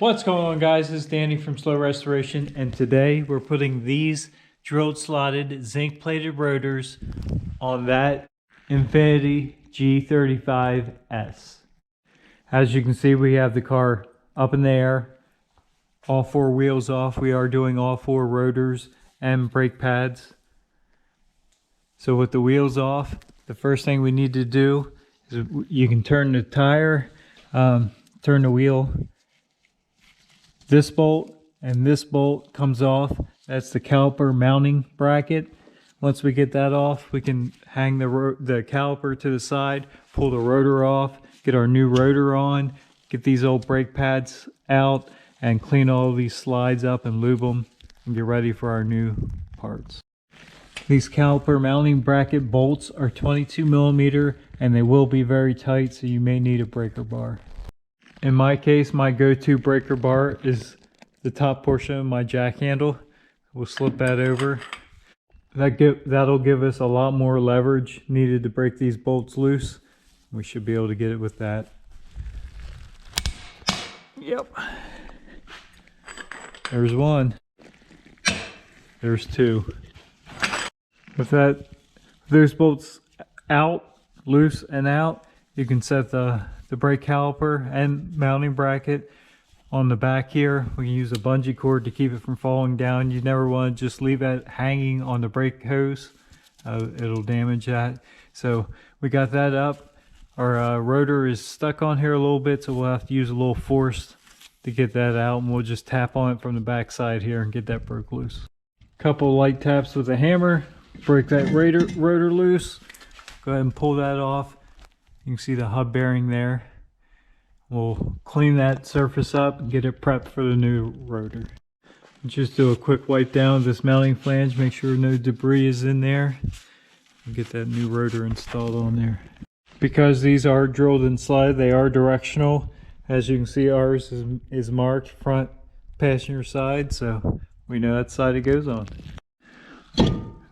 What's going on, guys? This is Danny from Slow Restoration, and today we're putting these drilled slotted zinc plated rotors on that Infinity G35S. As you can see, we have the car up in the air, all four wheels off. We are doing all four rotors and brake pads. So with the wheels off, the first thing we need to do is you can turn the tire, turn the wheel. This bolt and this bolt comes off. That's the caliper mounting bracket. Once we get that off, we can hang the caliper to the side, pull the rotor off, get our new rotor on, get these old brake pads out, and clean all these slides up and lube them and get ready for our new parts. These caliper mounting bracket bolts are 22 millimeter and they will be very tight, so you may need a breaker bar. In my case, my go-to breaker bar is the top portion of my jack handle. We'll slip that over. That'll give us a lot more leverage needed to break these bolts loose. We should be able to get it with that. Yep. There's one. There's two. With those bolts out, loose and out, you can set the brake caliper and mounting bracket on the back here. We can use a bungee cord to keep it from falling down. You never want to just leave it hanging on the brake hose. It'll damage that. So we got that up. Our rotor is stuck on here a little bit, so we'll have to use a little force to get that out, and we'll just tap on it from the back side here and get that broke loose. Couple light taps with a hammer, break that rotor loose. Go ahead and pull that off. You can see the hub bearing there. We'll clean that surface up and get it prepped for the new rotor. Just do a quick wipe down of this mounting flange, make sure no debris is in there, and get that new rotor installed on there. Because these are drilled and slotted, they are directional. As you can see, ours is marked front passenger side, so we know that side it goes on.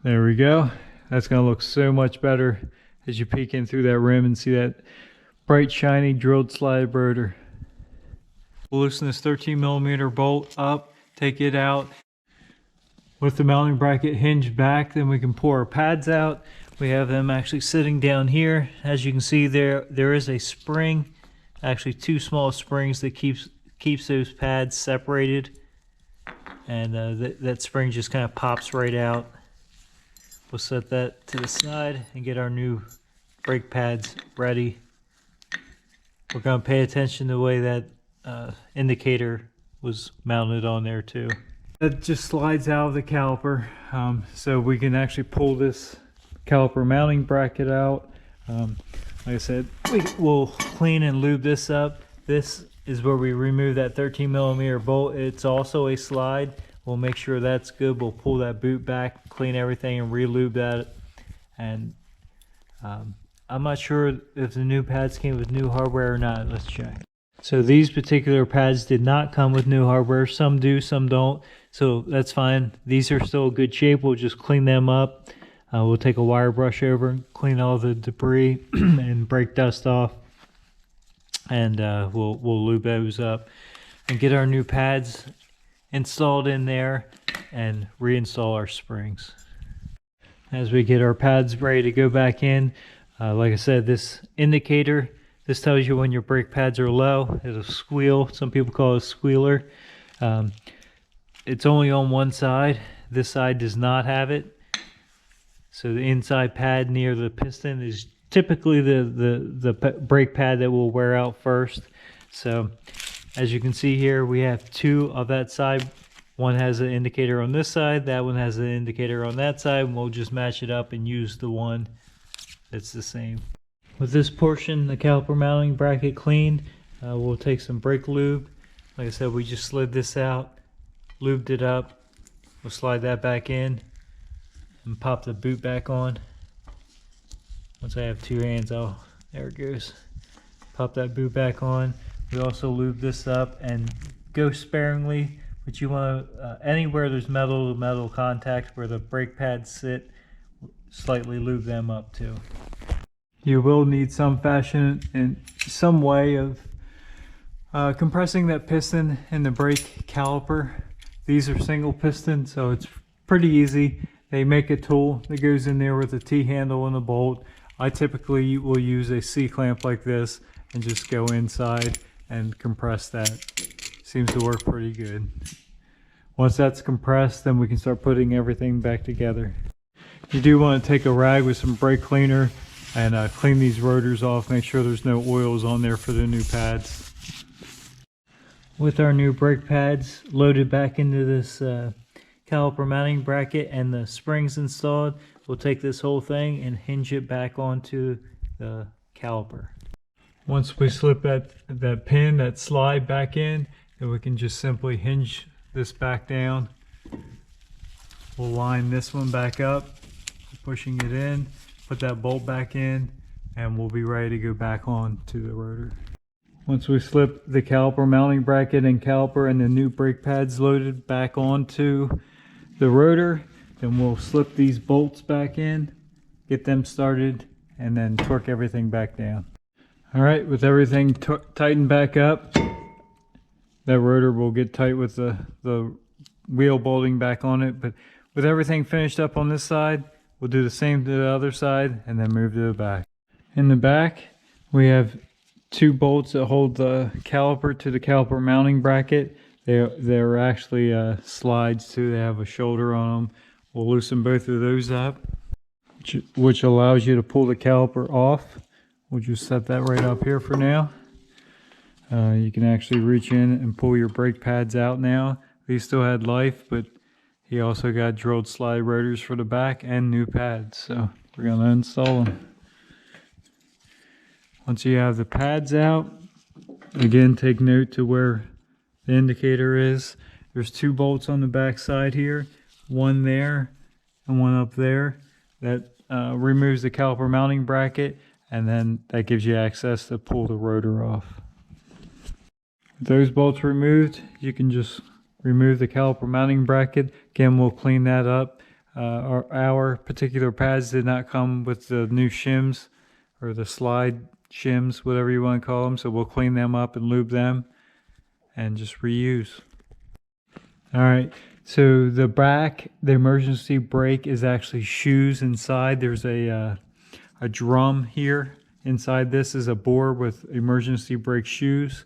There we go. That's going to look so much better as you peek in through that rim and see that bright, shiny, drilled slide rotor. We'll loosen this 13 millimeter bolt up, take it out. With the mounting bracket hinged back, then we can pull our pads out. We have them actually sitting down here. As you can see, there is a spring, actually two small springs that keeps those pads separated. And that spring just kind of pops right out. We'll set that to the side and get our new brake pads ready. We're going to pay attention to the way that indicator was mounted on there too. That just slides out of the caliper, so we can actually pull this caliper mounting bracket out. Like I said, we'll clean and lube this up. This is where we remove that 13 millimeter bolt. It's also a slide. We'll make sure that's good. We'll pull that boot back, clean everything, and re-lube that. And I'm not sure if the new pads came with new hardware or not. Let's check. So these particular pads did not come with new hardware. Some do, some don't. So that's fine. These are still in good shape. We'll just clean them up. We'll take a wire brush over and clean all the debris and brake dust off. And we'll lube those up and get our new pads installed in there and reinstall our springs. As we get our pads ready to go back in, like I said, this indicator, this tells you when your brake pads are low. It'll squeal. Some people call it a squealer. It's only on one side. This side does not have it. So the inside pad near the piston is typically the brake pad that will wear out first. So as you can see here, we have two of that side. One has an indicator on this side, that one has an indicator on that side, and we'll just match it up and use the one that's the same. With this portion, the caliper mounting bracket cleaned, we'll take some brake lube. Like I said, we just slid this out, lubed it up. We'll slide that back in and pop the boot back on. Once I have two hands, there it goes. Pop that boot back on. We also lube this up and go sparingly, but you want to, anywhere there's metal to metal contact where the brake pads sit, slightly lube them up too. You will need some fashion and some way of Compressing that piston in the brake caliper. These are single piston, so it's pretty easy. They make a tool that goes in there with a T-handle and a bolt. I typically will use a C-clamp like this and just go inside and compress that. Seems to work pretty good. Once that's compressed, then we can start putting everything back together. You do want to take a rag with some brake cleaner and clean these rotors off. Make sure there's no oils on there for the new pads. With our new brake pads loaded back into this caliper mounting bracket and the springs installed, we'll take this whole thing and hinge it back onto the caliper. Once we slip that pin, that slide back in, then we can just simply hinge this back down. We'll line this one back up, pushing it in, put that bolt back in, and we'll be ready to go back on to the rotor. Once we slip the caliper mounting bracket and caliper and the new brake pads loaded back onto the rotor, then we'll slip these bolts back in, get them started, and then torque everything back down. All right, with everything tightened back up, that rotor will get tight with the wheel bolting back on it. But with everything finished up on this side, we'll do the same to the other side and then move to the back. In the back, we have 2 bolts that hold the caliper to the caliper mounting bracket. They're actually slides too. They have a shoulder on them. We'll loosen both of those up, which allows you to pull the caliper off. We'll just set that right up here for now. You can actually reach in and pull your brake pads out now. These still had life, but he also got drilled slide rotors for the back and new pads. So we're going to install them. Once you have the pads out, again, take note to where the indicator is. There's 2 bolts on the back side here, one there and one up there. That removes the caliper mounting bracket, and then that gives you access to pull the rotor off. With those bolts removed, you can just remove the caliper mounting bracket. Again, we'll clean that up. Our particular pads did not come with the new shims or the slide shims, whatever you want to call them, so we'll clean them up and lube them and just reuse. All right, so the back, the emergency brake is actually shoes inside. There's a drum here. Inside this is a bore with emergency brake shoes.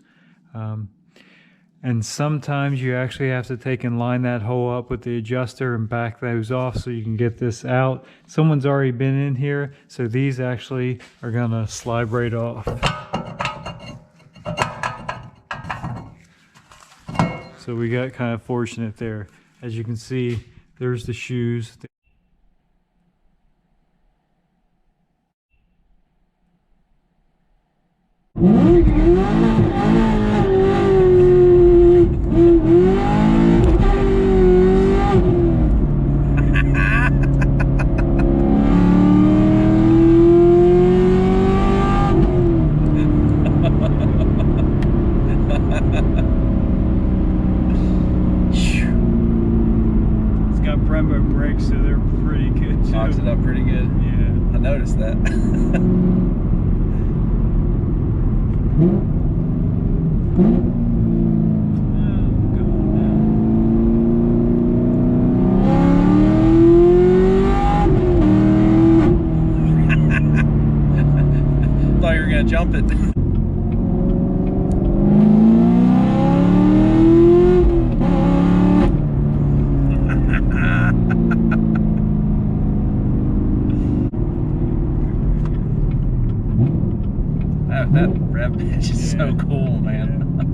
And sometimes you actually have to take and line that hole up with the adjuster and back those off so you can get this out. Someone's already been in here, so these actually are gonna slide right off. So we got kind of fortunate there. As you can see, there's the shoes. Brakes, so they're pretty good too. Locks it up pretty good. Yeah. I noticed that. Thought you were gonna jump it. That rev pitch is so cool, man.